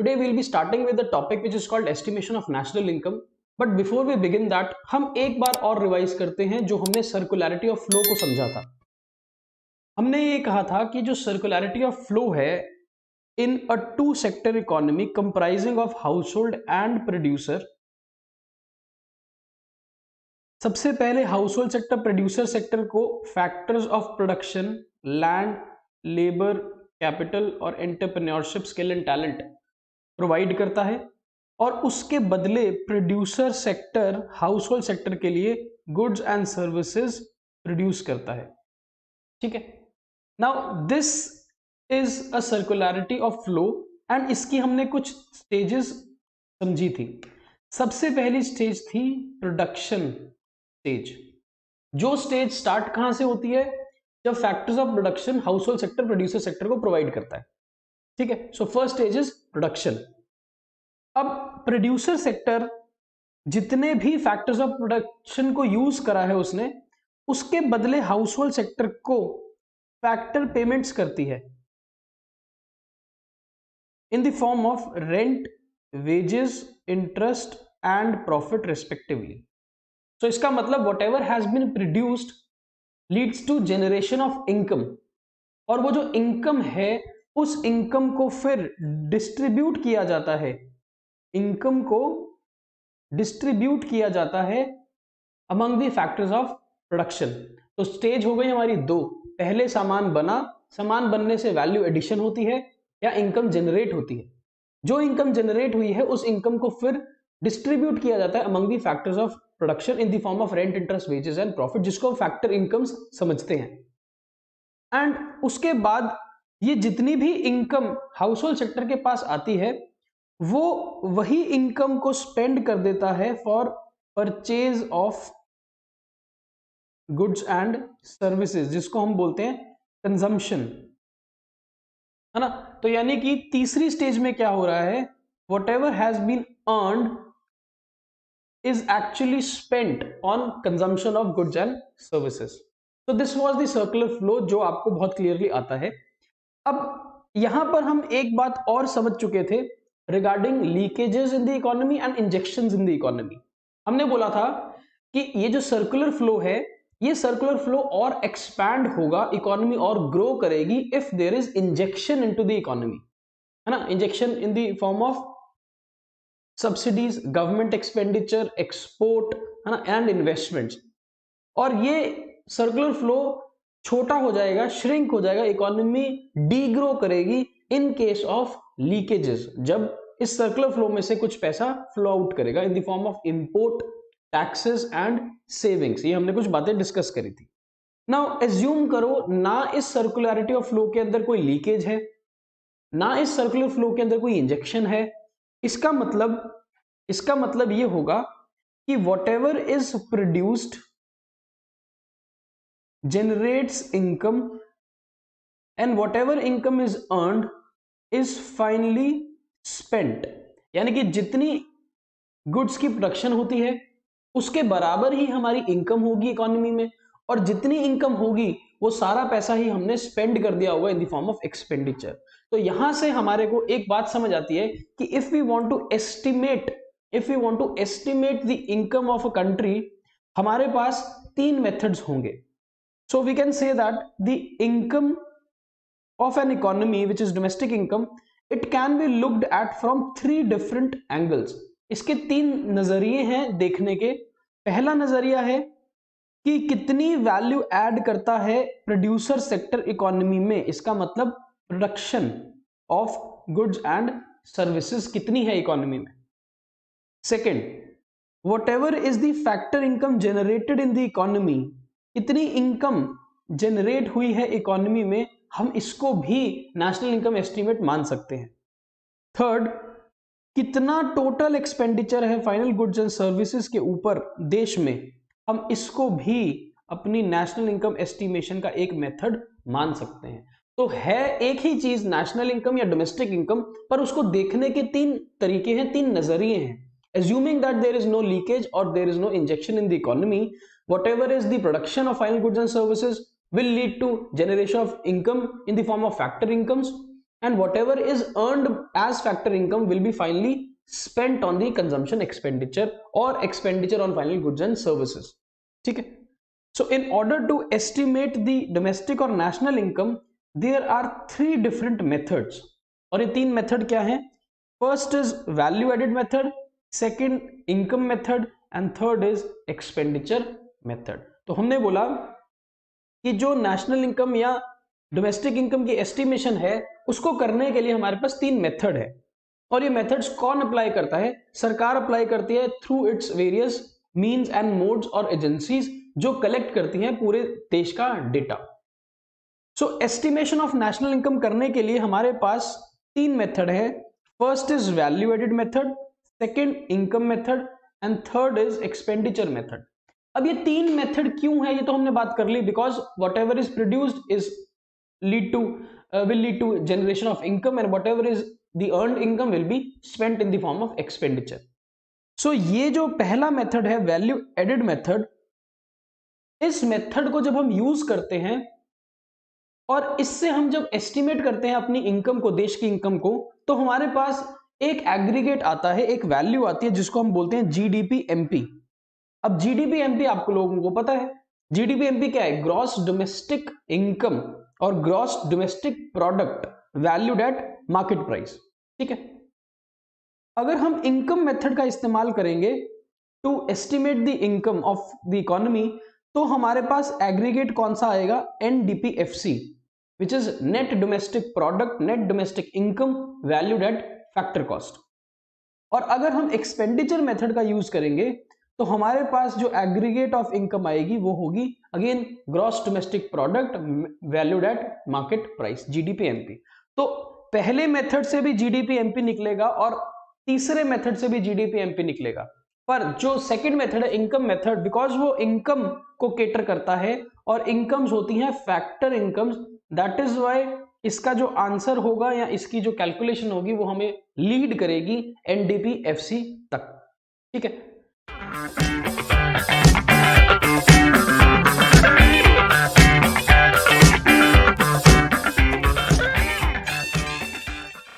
today we'll be starting with the topic which is called estimation of national income. But before we begin that, हम एक बार और revise करते हैं जो हमने सर्कुलैरिटी ऑफ फ्लो को समझा था। हमने ये कहा था कि जो सर्कुलैरिटी ऑफ फ्लो है in a two sector economy comprising of household and producer, सबसे पहले हाउसहोल्ड सेक्टर प्रोड्यूसर सेक्टर को factors of production, land, labour, capital और entrepreneurship, skill and talent provide करता है और उसके बदले प्रोड्यूसर सेक्टर हाउसहोल्ड सेक्टर के लिए गुड्स एंड सर्विसेज प्रोड्यूस करता है। ठीक है, now this is a circularity of flow and इसकी हमने कुछ स्टेजेस समझी थी। सबसे पहली स्टेज थी प्रोडक्शन स्टेज। जो स्टेज स्टार्ट कहां से होती है? जब factors of production household sector producer sector को प्रोवाइड करता है। ठीक है, so first stage is production. अब प्रोड्यूसर सेक्टर जितने भी फैक्टर्स ऑफ प्रोडक्शन को यूज करा है उसने, उसके बदले हाउसहोल्ड सेक्टर को फैक्टर पेमेंट्स करती है in the form of rent, wages, interest and profit respectively. So इसका मतलब whatever has been produced leads to generation of income, और वो जो इनकम है उस इनकम को फिर डिस्ट्रीब्यूट किया जाता है, इनकम को डिस्ट्रीब्यूट किया जाता है among the factors of production. तो स्टेज हो गई हमारी दो। पहले सामान बना, सामान बनने से वैल्यू एडिशन होती है या इनकम जनरेट होती है। जो इनकम जनरेट हुई है उस इनकम को फिर डिस्ट्रीब्यूट किया जाता है among the factors of production in the form of rent, interest, wages and profit, जिसको फैक्टर इनकम्स समझते हैं। एंड उसके बाद ये जितनी भी इनकम हाउसहोल्ड सेक्टर के पास आती है वो वही इनकम को स्पेंड कर देता है for purchase of goods and services, जिसको हम बोलते हैं कंजम्पशन, है ना। तो यानी कि तीसरी स्टेज में क्या हो रहा है? Whatever has been earned is actually spent on consumption of goods and services. So this was the circular flow जो आपको बहुत क्लियरली आता है। अब यहां पर हम एक बात और समझ चुके थे regarding leakages in the economy and injections in the economy. हमने बोला था कि ये जो सर्कुलर फ्लो है, ये सर्कुलर फ्लो और एक्सपैंड होगा, इकोनॉमी और ग्रो करेगी if there is injection into the economy, है ना। Injection in the form of subsidies, government expenditure, export, है ना, एंड इन्वेस्टमेंट्स। और ये सर्कुलर फ्लो छोटा हो जाएगा, श्रिंक हो जाएगा, इकोनॉमी डीग्रो करेगी इन केस ऑफ लीकेजेस, जब इस सर्कुलर फ्लो में से कुछ पैसा फ्लो आउट करेगा इन the form of import, taxes and savings. ये हमने कुछ बातें डिस्कस करी थी। नाउ एज्यूम करो ना इस सर्कुलैरिटी ऑफ फ्लो के अंदर कोई लीकेज है, ना इस सर्कुलर फ्लो के अंदर कोई इंजेक्शन है। इसका मतलब ये होगा कि what ever is produced generates income and whatever income is earned is finally spent। यानी कि जितनी गुड्स की प्रोडक्शन होती है उसके बराबर ही हमारी इनकम होगी इकोनॉमी में, और जितनी इनकम होगी वो सारा पैसा ही हमने स्पेंड कर दिया होगा इन द फॉर्म ऑफ एक्सपेंडिचर। तो यहां से हमारे को एक बात समझ आती है कि if we want to estimate the income of a country, हमारे पास तीन मेथड्स होंगे। So we can say that the income of an economy, which is domestic income, it can be looked at from three different angles। इसके तीन नजरिए हैं देखने के। पहला नजरिया है कि कितनी वैल्यू ऐड करता है प्रोड्यूसर सेक्टर इकोनॉमी में, इसका मतलब production of goods and services कितनी है इकोनॉमी में। Second, what ever is the factor income generated in the economy, कितनी इनकम जनरेट हुई है इकोनॉमी में, हम इसको भी नेशनल इनकम एस्टीमेट मान सकते हैं। थर्ड, कितना टोटल एक्सपेंडिचर है फाइनल गुड्स एंड सर्विसेज के ऊपर देश में, हम इसको भी अपनी नेशनल इनकम एस्टिमेशन का एक मेथड मान सकते हैं। तो है एक ही चीज नेशनल इनकम या डोमेस्टिक इनकम, पर उसको देखने के तीन तरीके हैं, तीन नजरिए हैं। Assuming that there is no leakage or there is no injection in the economy, whatever is the production of final goods and services will lead to generation of income in the form of factor incomes, and whatever is earned as factor income will be finally spent on the consumption expenditure or expenditure on final goods and services. ठीक है. So in order to estimate the domestic or national income, there are 3 different methods. और ये 3 method क्या है? First is value added method, second income method and third is expenditure method. तो हमने बोला कि जो नेशनल इनकम या डोमेस्टिक इनकम की एस्टिमेशन है उसको करने के लिए हमारे पास 3 मेथड है. और ये मेथड्स कौन अप्लाई करता है? सरकार अप्लाई करती है through its various means and modes और एजेंसीज जो कलेक्ट करती हैं पूरे देश का data. So estimation of national income करने के लिए हमारे पास 3 मेथड है. First is value added method, second income method and third is expenditure method. अब ये 3 मेथड क्यों है ये तो हमने बात कर ली, because whatever is produced is will lead to generation of income and whatever is the earned income will be spent in the form of expenditure. So ये जो पहला मेथड है वैल्यू एडेड मेथड, इस method को जब हम use करते हैं और इससे हम जब एस्टिमेट करते हैं अपनी इनकम को, देश की इनकम को, तो हमारे पास एक एग्रीगेट आता है, एक वैल्यू आती है जिसको हम बोलते हैं जीडीपी एमपी. अब जीडीपी एमपी आपको लोगों को पता है, जीडीपी एमपी क्या है? ग्रॉस डोमेस्टिक इनकम और gross domestic product valued at market price. ठीक है. अगर हम इनकम मेथड का इस्तेमाल करेंगे to estimate the income of the economy, तो हमारे पास एग्रीगेट कौन सा आएगा? NDPFC, which is net domestic product, net domestic income valued at factor cost. और अगर हम एक्सपेंडिचर मेथड का यूज करेंगे तो हमारे पास जो एग्रीगेट ऑफ इनकम आएगी वो होगी again gross domestic product valued at market price, GDP MP. तो पहले मेथड से भी जीडीपी एमपी निकलेगा और तीसरे मेथड से भी जीडीपी एमपी निकलेगा. पर जो सेकंड मेथड है इनकम मेथड, बिकॉज वो इनकम को केटर करता है और इनकम्स होती हैं factor incomes, that is why इसका जो आंसर होगा या इसकी जो कैलकुलेशन होगी वो हमें लीड करेगी एनडीपीएफसी तक. ठीक है.